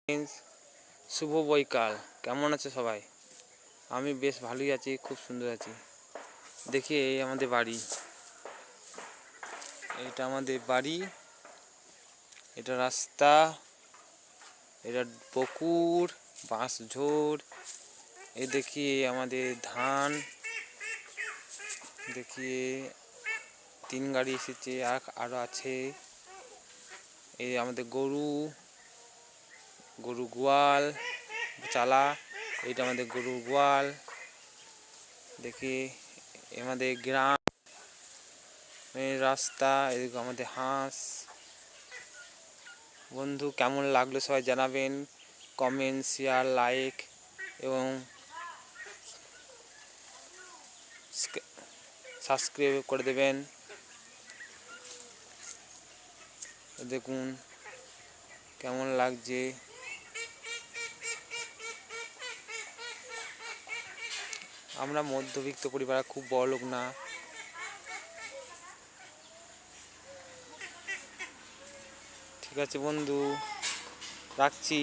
Friends, শুভ বৈকাল। কেমন আছে সবাই? আমি বেশ ভালোই আছি, খুব সুন্দর আছি। দেখি এই আমাদের বাড়ি, এটা আমাদের বাড়ি, এটা রাস্তা, এটা পুকুর, বাঁশ ঝোড়। এই দেখি আমাদের ধান, দেখি 3 গাড়ি এসেছে, আরো আছে। এই আমাদের গরু গোয়াল চালা, এইটা আমাদের গরুর গোয়াল। দেখি আমাদের গ্রাম, রাস্তা, এদিকে আমাদের হাঁস। বন্ধু, কেমন লাগলো সবাই জানাবেন, কমেন্ট, শেয়ার, লাইক এবং সাবস্ক্রাইব করে দেবেন। দেখুন কেমন লাগছে। আমরা মধ্যবিত্ত পরিবার, খুব বড় লোক না। ঠিক আছে বন্ধু, রাখছি।